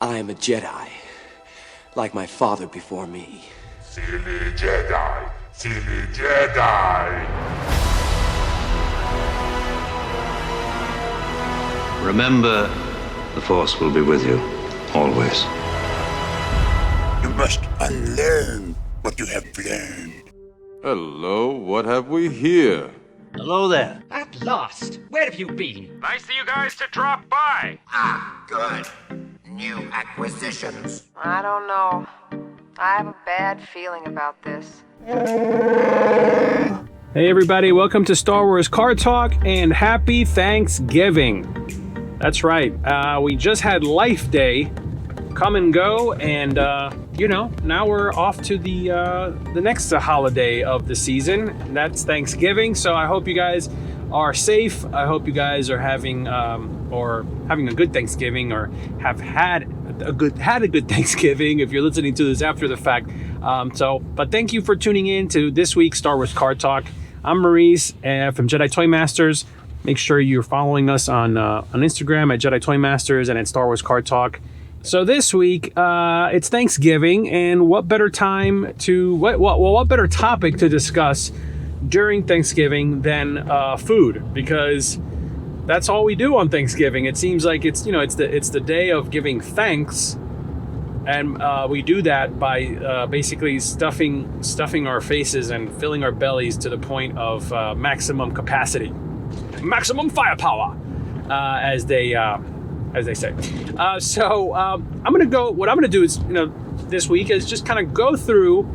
I am a Jedi, like my father before me. Silly Jedi! Silly Jedi! Remember, the Force will be with you, always. You must unlearn what you have learned. Hello, what have we here? Hello there. At last! Where have you been? Nice of you guys to drop by. Ah, good. New acquisitions. I don't know. I have a bad feeling about this. Hey everybody, welcome to Star Wars Car Talk and happy Thanksgiving. That's right, we just had Life Day come and go, and now we're off to the next holiday of the season, and that's Thanksgiving. So I hope you guys are safe. I hope you guys are having a good Thanksgiving, or have had a good Thanksgiving if you're listening to this after the fact. But thank you for tuning in to this week's Star Wars Car Talk. I'm Maurice from Jedi Toy Masters. Make sure you're following us on Instagram at Jedi Toy Masters and at Star Wars Car Talk. So this week, it's Thanksgiving, and what better topic to discuss during Thanksgiving than food? Because that's all we do on Thanksgiving. It seems like it's the day of giving thanks, and we do that by basically stuffing our faces and filling our bellies to the point of maximum capacity, maximum firepower, as they say. What I'm gonna do is, this week is just kind of go through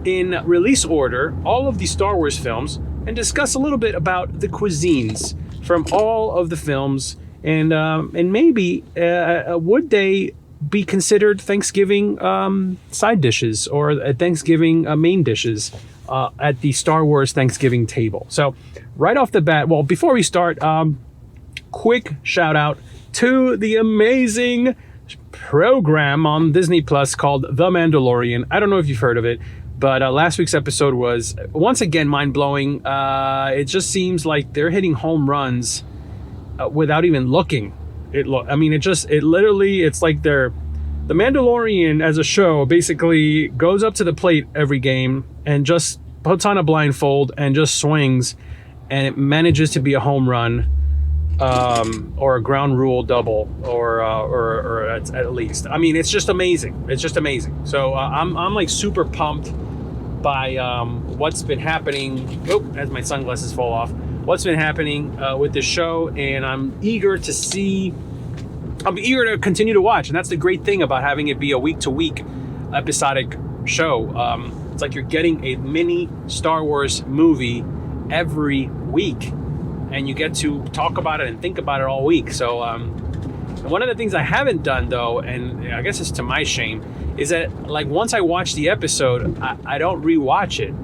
in release order all of the Star Wars films and discuss a little bit about the cuisines from all of the films, and maybe would they be considered Thanksgiving side dishes or Thanksgiving main dishes at the Star Wars Thanksgiving table. So right off the bat, well, before we start, quick shout out to the amazing program on Disney Plus called The Mandalorian. I don't know if you've heard of it, but last week's episode was once again mind-blowing. It just seems like they're hitting home runs without even looking. It's like the Mandalorian as a show basically goes up to the plate every game and just puts on a blindfold and just swings, and it manages to be a home run, or a ground rule double, or at least. I mean, it's just amazing. It's just amazing. So I'm like super pumped by what's been happening. As my sunglasses fall off, what's been happening with this show, and I'm eager to continue to watch. And that's the great thing about having it be a week-to-week episodic show. It's like you're getting a mini Star Wars movie every week, and you get to talk about it and think about it all week. So one of the things I haven't done, though, and I guess it's to my shame, is that like once I watch the episode, I don't rewatch it,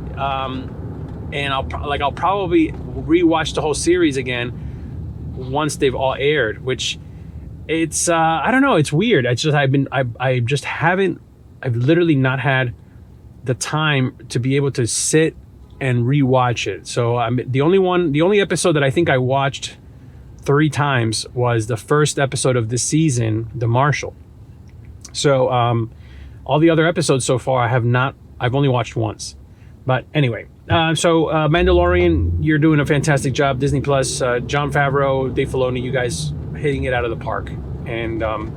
and I'll probably rewatch the whole series again once they've all aired, which it's I don't know, it's weird. It's just I've literally not had the time to be able to sit and rewatch it. So the only episode that I think I watched 3 times was the first episode of this season, The Marshal. So all the other episodes so far I've only watched once. But anyway, Mandalorian, you're doing a fantastic job. Disney Plus, Jon Favreau, Dave Filoni, you guys hitting it out of the park. And I'm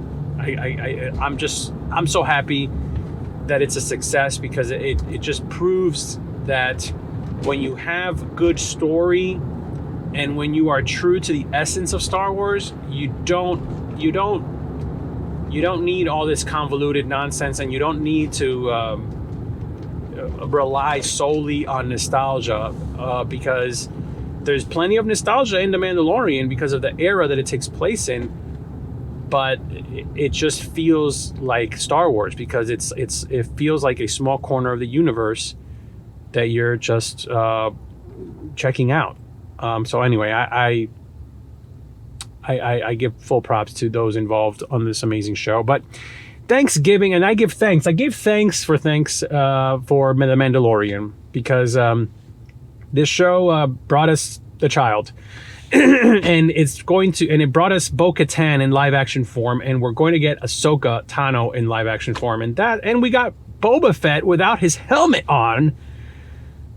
so happy that it's a success, because it just proves that when you have good story and when you are true to the essence of Star Wars, you don't need all this convoluted nonsense, and you don't need to rely solely on nostalgia, because there's plenty of nostalgia in The Mandalorian because of the era that it takes place in, but it just feels like Star Wars because it feels like a small corner of the universe that you're just checking out. So anyway, I give full props to those involved on this amazing show. But Thanksgiving, and I give thanks. I give thanks for The Mandalorian, because this show brought us the child. And it brought us Bo-Katan in live action form, and we're going to get Ahsoka Tano in live action form, and we got Boba Fett without his helmet on.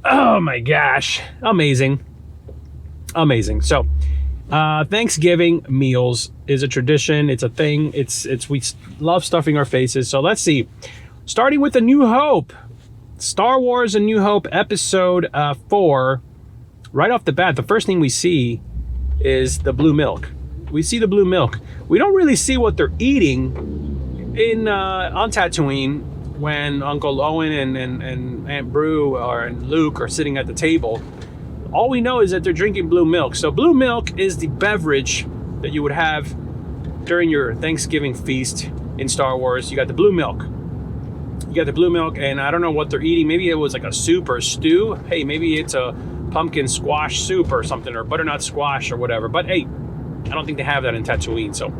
Oh my gosh, amazing. So Thanksgiving meals is a tradition. It's a thing. We love stuffing our faces. So let's see, starting with A New Hope, Star Wars A New Hope episode 4. Right off the bat, the first thing we see is the blue milk. We see the blue milk. We don't really see what they're eating on Tatooine when Uncle Owen and Aunt Beru and Luke are sitting at the table. All we know is that they're drinking blue milk. So blue milk is the beverage that you would have during your Thanksgiving feast in Star Wars. You got the blue milk. And I don't know what they're eating. Maybe it was like a soup or a stew. Hey, maybe it's a pumpkin squash soup or something, or butternut squash or whatever. But hey, I don't think they have that in Tatooine. So,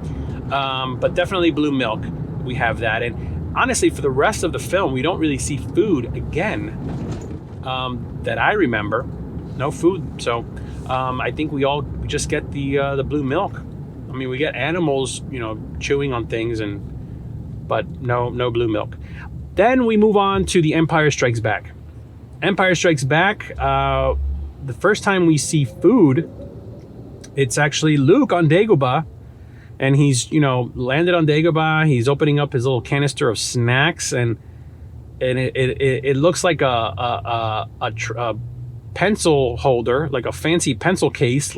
but definitely blue milk. We have that. And honestly, for the rest of the film, we don't really see food again that I remember. No food. So I think we just get the blue milk. I mean, we get animals, chewing on things, but no blue milk. Then we move on to The Empire Strikes Back. Empire Strikes Back, the first time we see food, it's actually Luke on Dagobah, and he's, landed on Dagobah. He's opening up his little canister of snacks, and it looks like a pencil holder, like a fancy pencil case,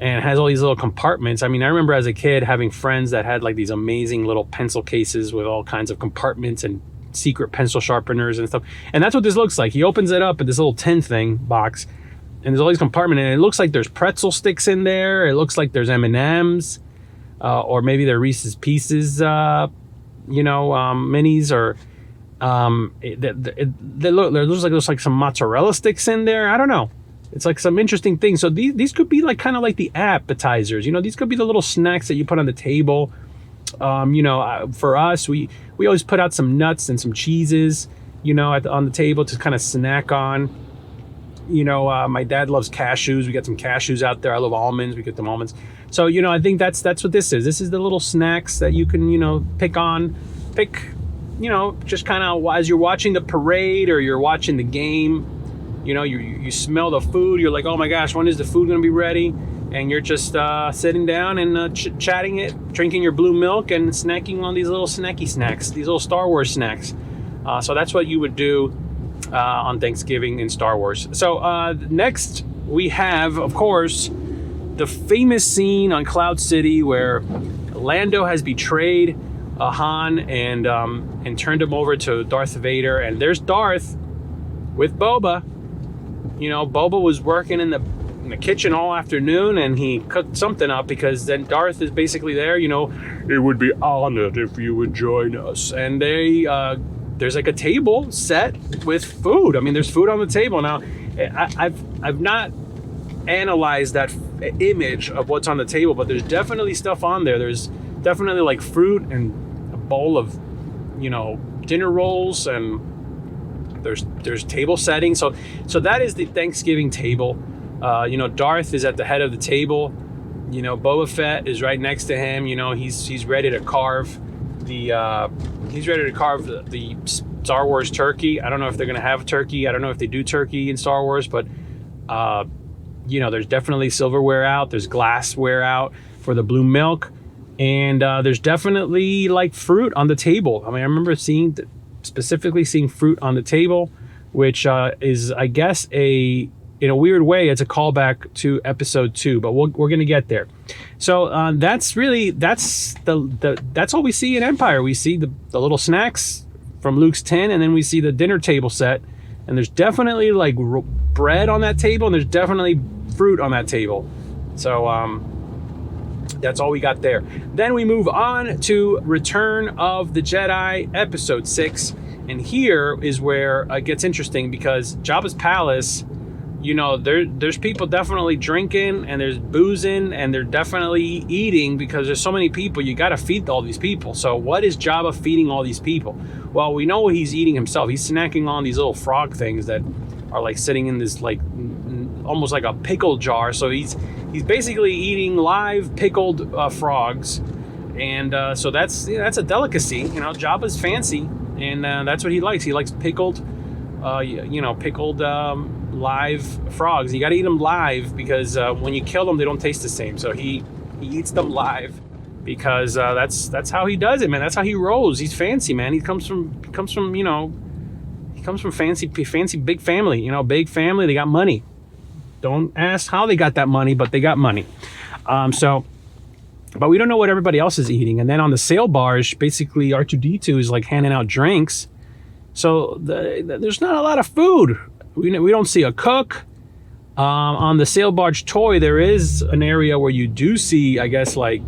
and has all these little compartments. I mean, I remember as a kid having friends that had like these amazing little pencil cases with all kinds of compartments and secret pencil sharpeners and stuff. And that's what this looks like. He opens it up at this little tin thing box, and there's all these compartments, and it looks like there's pretzel sticks in there. It looks like there's M&Ms, or maybe they're Reese's Pieces, minis, or there's like some mozzarella sticks in there. I don't know. It's like some interesting things. So these could be like kind of like the appetizers. These could be the little snacks that you put on the table. For us, we always put out some nuts and some cheeses, on the table to kind of snack on. My dad loves cashews. We got some cashews out there. I love almonds. We get them almonds. So, I think that's what this is. This is the little snacks that you can, pick, just kind of as you're watching the parade or you're watching the game. You smell the food. You're like, oh my gosh, when is the food going to be ready? And you're just sitting down and chatting it, drinking your blue milk and snacking on these little snacky snacks, these little Star Wars snacks. So that's what you would do on Thanksgiving in Star Wars. So next we have, of course, the famous scene on Cloud City where Lando has betrayed Han and turned him over to Darth Vader. And there's Darth with Boba. Boba was working in the kitchen all afternoon, and he cooked something up because then Darth is basically there. It would be honored if you would join us. And there's like a table set with food. I mean, there's food on the table. Now, I've not analyzed that image of what's on the table, but there's definitely stuff on there. There's definitely like fruit and a bowl of, dinner rolls, and there's table setting. So that is the Thanksgiving table. Darth is at the head of the table. Boba Fett is right next to him. He's ready to carve the Star Wars turkey. I don't know if they're gonna have turkey. I don't know if they do turkey in Star Wars, but there's definitely silverware out. There's glassware out for the blue milk, and there's definitely like fruit on the table. I mean, I remember specifically seeing fruit on the table, which is, I guess, in a weird way, it's a callback to episode 2, but we're going to get there. So that's all we see in Empire. We see the little snacks from Luke's tin, and then we see the dinner table set, and there's definitely like bread on that table, and there's definitely fruit on that table. So that's all we got there. Then we move on to Return of the Jedi, episode 6. And here is where it gets interesting, because Jabba's palace, there's people definitely drinking, and there's boozing, and they're definitely eating, because there's so many people. You got to feed all these people. So what is Jabba feeding all these people? Well, we know he's eating himself. He's snacking on these little frog things that are like sitting in this like almost like a pickle jar. So he's basically eating live pickled frogs, and so that's a delicacy. You know, Jabba's fancy, and that's what he likes. He likes pickled, pickled live frogs. You got to eat them live because when you kill them, they don't taste the same. So he eats them live because that's how he does it, man. That's how he rolls. He's fancy, man. He comes from fancy big family. You know, big family. They got money. Don't ask how they got that money, but they got money. But we don't know what everybody else is eating. And then on the sail barge, basically R2-D2 is like handing out drinks. So there's not a lot of food. We don't see a cook. On the sail barge toy, there is an area where you do see, I guess where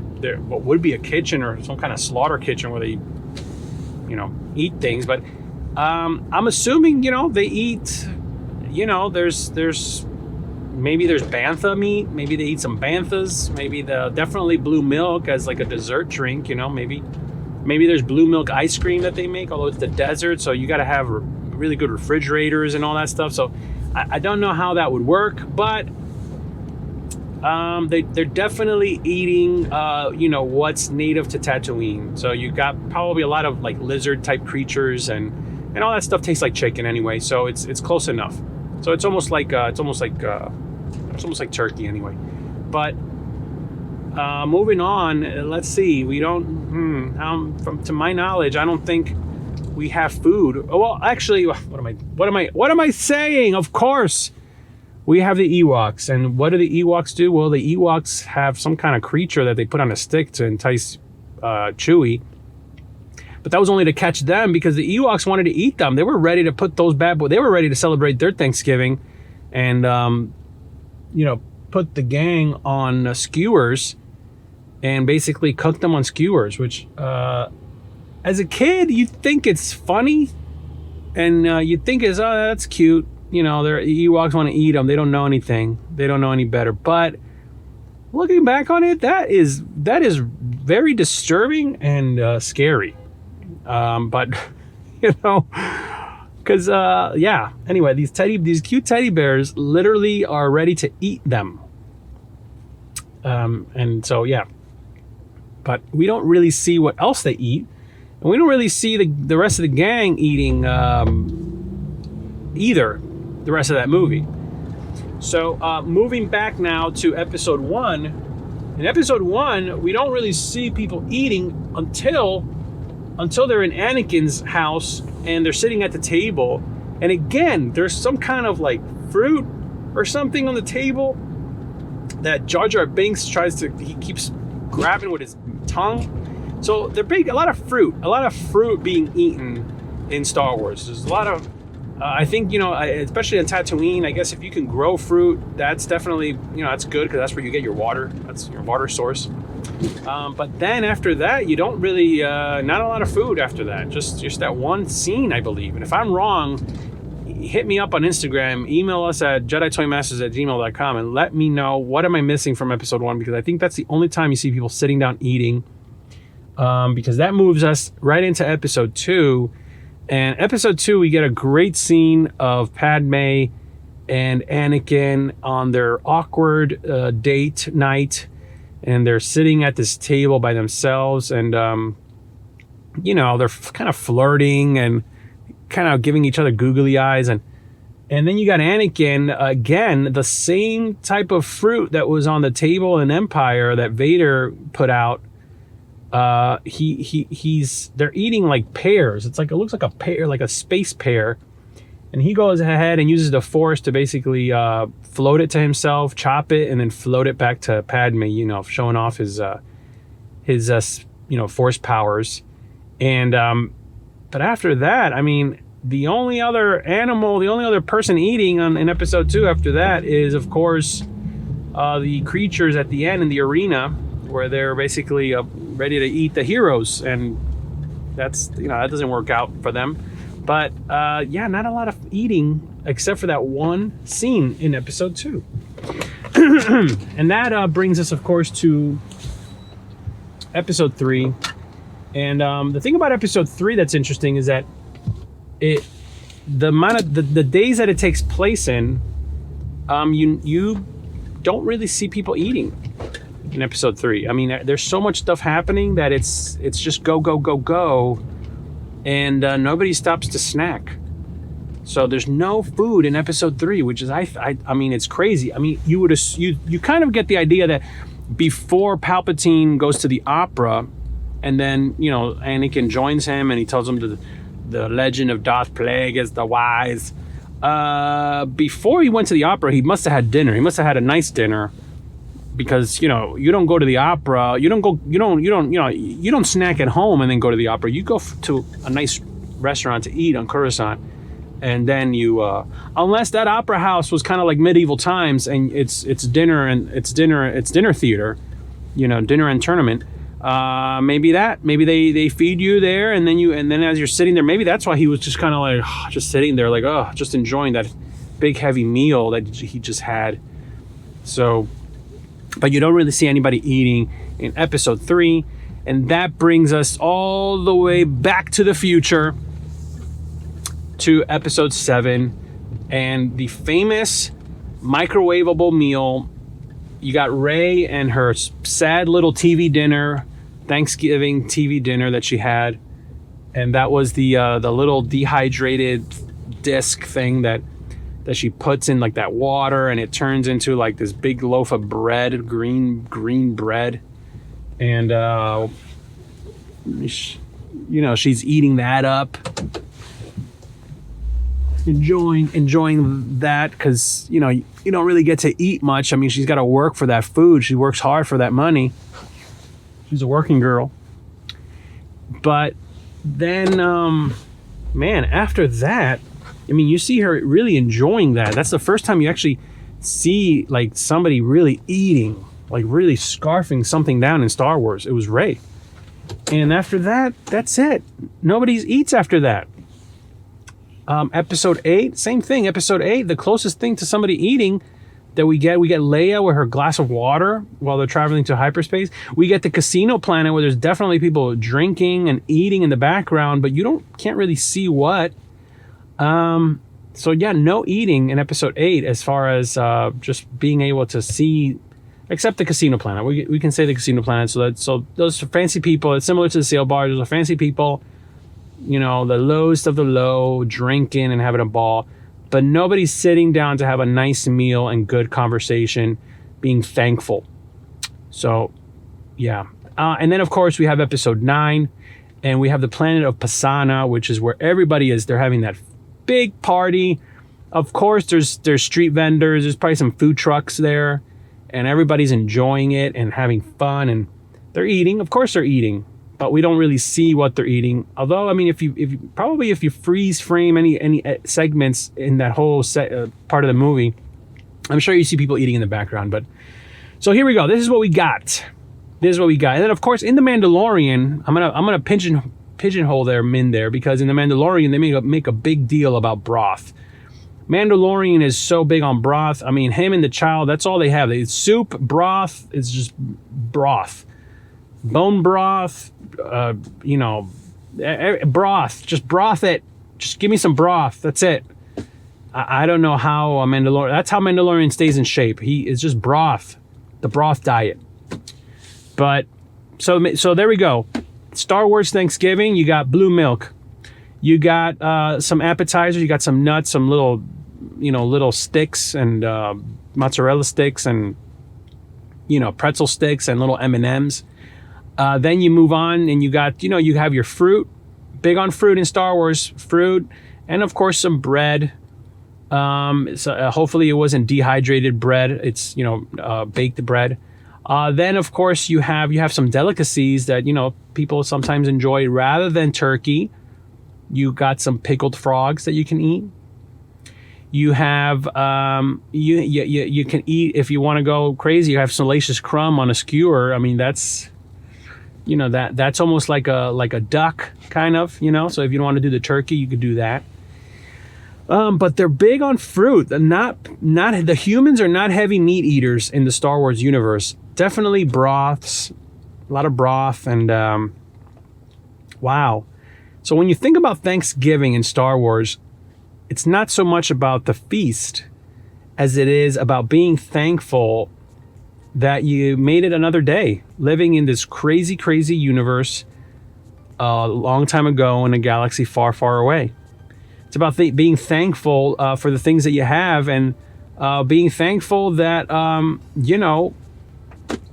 there what would be a kitchen or some kind of slaughter kitchen where they, eat things. But I'm assuming, they eat, there's maybe there's bantha meat. Maybe they eat some banthas. Maybe definitely blue milk as like a dessert drink, maybe there's blue milk ice cream that they make, although it's the desert, so you got to have really good refrigerators and all that stuff. So I don't know how that would work, but they're definitely eating, what's native to Tatooine. So you got probably a lot of like lizard type creatures and all that stuff tastes like chicken anyway. So it's close enough. So it's almost like turkey anyway. But moving on, let's see. We don't. To my knowledge, I don't think we have food. Oh, well, actually, what am I saying? Of course, we have the Ewoks. And what do the Ewoks do? Well, the Ewoks have some kind of creature that they put on a stick to entice Chewie. But that was only to catch them because the Ewoks wanted to eat them. They were ready to put those bad boys. They were ready to celebrate their Thanksgiving, and put the gang on skewers and basically cook them on skewers. Which, as a kid, you think it's funny, and you think is, oh, that's cute. The Ewoks want to eat them. They don't know anything. They don't know any better. But looking back on it, that is very disturbing and scary. But because anyway, these cute teddy bears literally are ready to eat them. And so but we don't really see what else they eat, and we don't really see the rest of the gang eating either. The rest of that movie. So moving back now to episode 1. In episode 1, we don't really see people eating until they're in Anakin's house and they're sitting at the table. And again, there's some kind of like fruit or something on the table that Jar Jar Binks he keeps grabbing with his tongue. So a lot of fruit being eaten in Star Wars. There's a lot of, I think, especially in Tatooine, I guess if you can grow fruit, that's definitely, that's good because that's where you get your water. That's your water source. But then after that, you don't really, not a lot of food after that. Just that one scene, I believe. And if I'm wrong, hit me up on Instagram, email us at jeditoymasters@gmail.com and let me know what am I missing from episode 1, because I think that's the only time you see people sitting down eating, because that moves us right into episode 2. And episode 2, we get a great scene of Padme and Anakin on their awkward date night. And they're sitting at this table by themselves, and they're kind of flirting and kind of giving each other googly eyes, and then you got Anakin again, the same type of fruit that was on the table in Empire that Vader put out. They're eating like pears. It looks like a pear, like a space pear. And he goes ahead and uses the Force to basically float it to himself, chop it, and then float it back to Padme, showing off his Force powers. And but after that, I mean, the only other person eating in episode 2 after that is, of course, the creatures at the end in the arena where they're basically ready to eat the heroes, and that's that doesn't work out for them. But not a lot of eating except for that one scene in episode 2. And that brings us, of course, to episode 3. And the thing about episode 3 that's interesting is that the amount of the days that it takes place in, you don't really see people eating in episode 3. I mean, there's so much stuff happening that it's just go go go go, and nobody stops to snack. So there's no food in episode 3, which is I mean, it's crazy. I mean, you kind of get the idea that before Palpatine goes to the opera, and then Anakin joins him and he tells him the legend of Darth Plagueis the Wise. Before he went to the opera, he must have had dinner. He must have had a nice dinner, because you don't go to the opera. You don't snack at home and then go to the opera. You go to a nice restaurant to eat on Coruscant, and then you unless that opera house was kind of like medieval times and it's dinner theater, dinner and tournament. Maybe they feed you there, and then as you're sitting there, maybe that's why he was just kind of like just sitting there like just enjoying that big heavy meal that he just had. So, but you don't really see anybody eating in episode 3, and that brings us all the way back to the future to episode 7 and the famous microwavable meal. You got Rey and her sad little TV dinner, Thanksgiving TV dinner that she had, and that was the little dehydrated disc thing that she puts in like that water, and it turns into like this big loaf of bread, green bread, and she's eating that up, enjoying that, because you don't really get to eat much. I mean, she's got to work for that food. She works hard for that money. She's a working girl. But then man, after that, I mean, you see her really enjoying that. That's the first time you actually see like somebody really eating, like really scarfing something down in Star Wars. It was Rey. And after that, that's it. Nobody eats after that. Episode 8, same thing. Episode 8, the closest thing to somebody eating that we get Leia with her glass of water while they're traveling to hyperspace. We get the casino planet where there's definitely people drinking and eating in the background, but you can't really see what. So yeah, no eating in episode 8 as far as just being able to see, except the casino planet. We can say the casino planet. So those fancy people, it's similar to the sail bar. Those are fancy people, the lowest of the low, drinking and having a ball, but nobody's sitting down to have a nice meal and good conversation, being thankful. So yeah. And then of course we have episode 9, and we have the planet of Pasana, which is where everybody is. They're having that big party. Of course, there's street vendors. There's probably some food trucks there, and everybody's enjoying it and having fun, and they're eating. Of course, they're eating, but we don't really see what they're eating. Although, I mean, if you freeze frame any segments in that whole part of the movie, I'm sure you see people eating in the background. But so here we go. This is what we got. And then, of course, in the Mandalorian, I'm gonna pigeonhole their Min there, because in the Mandalorian they make a big deal about broth. Mandalorian is so big on broth. I mean, him and the child, that's all they have. It's soup, broth. It's just broth, bone broth. Broth. Just broth it. Just give me some broth. That's it. I don't know how a Mandalorian. That's how Mandalorian stays in shape. He is just broth, the broth diet. But so there we go. Star Wars Thanksgiving, you got blue milk. You got some appetizers. You got some nuts, some little sticks, and mozzarella sticks, and pretzel sticks, and little M&Ms. Then you move on, and you got you have your fruit. Big on fruit in Star Wars, fruit, and of course some bread. So hopefully it wasn't dehydrated bread. It's baked bread. Then of course you have some delicacies that people sometimes enjoy rather than turkey. You got some pickled frogs that you can eat. You have you can eat, if you want to go crazy, you have salacious crumb on a skewer. I mean, that's that's almost like a duck kind of, so if you don't want to do the turkey, you could do that. But they're big on fruit. Not the humans are not heavy meat eaters in the Star Wars universe. Definitely broths, a lot of broth, and wow. So when you think about Thanksgiving in Star Wars, it's not so much about the feast as it is about being thankful that you made it another day, living in this crazy, crazy universe a long time ago in a galaxy far, far away. It's about being thankful for the things that you have, and being thankful that,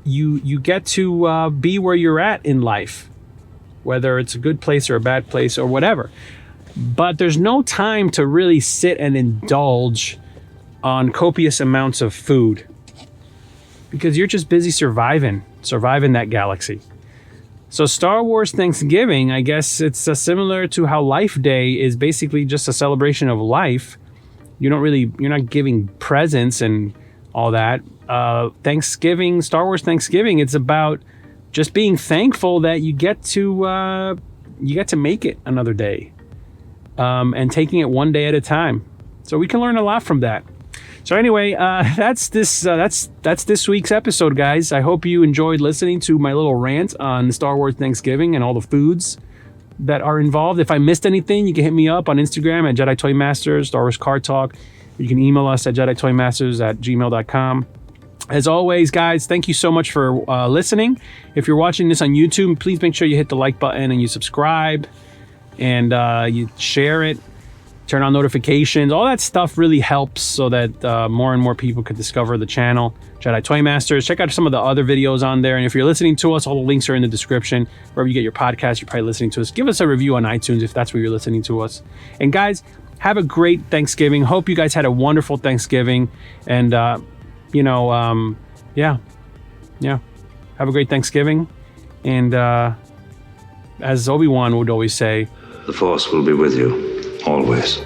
you get to be where you're at in life, whether it's a good place or a bad place or whatever. But there's no time to really sit and indulge on copious amounts of food, because you're just busy surviving that galaxy. So Star Wars Thanksgiving, I guess it's similar to how Life Day is basically just a celebration of life. You're not giving presents and all that. Thanksgiving, Star Wars Thanksgiving, it's about just being thankful that you get to make it another day, and taking it one day at a time. So we can learn a lot from that. So anyway, that's this week's episode, guys. I hope you enjoyed listening to my little rant on Star Wars Thanksgiving and all the foods that are involved. If I missed anything, you can hit me up on Instagram at Jedi Toy Masters, Star Wars Card Talk. You can email us at JediToyMasters@gmail.com. As always, guys, thank you so much for listening. If you're watching this on YouTube, please make sure you hit the like button and you subscribe, and you share it. Turn on notifications. All that stuff really helps so that more and more people could discover the channel, Jedi Toy Masters. Check out some of the other videos on there. And if you're listening to us, all the links are in the description. Wherever you get your podcast, you're probably listening to us. Give us a review on iTunes if that's where you're listening to us. And guys, have a great Thanksgiving. Hope you guys had a wonderful Thanksgiving. And, Have a great Thanksgiving. And as Obi-Wan would always say, The Force will be with you, always.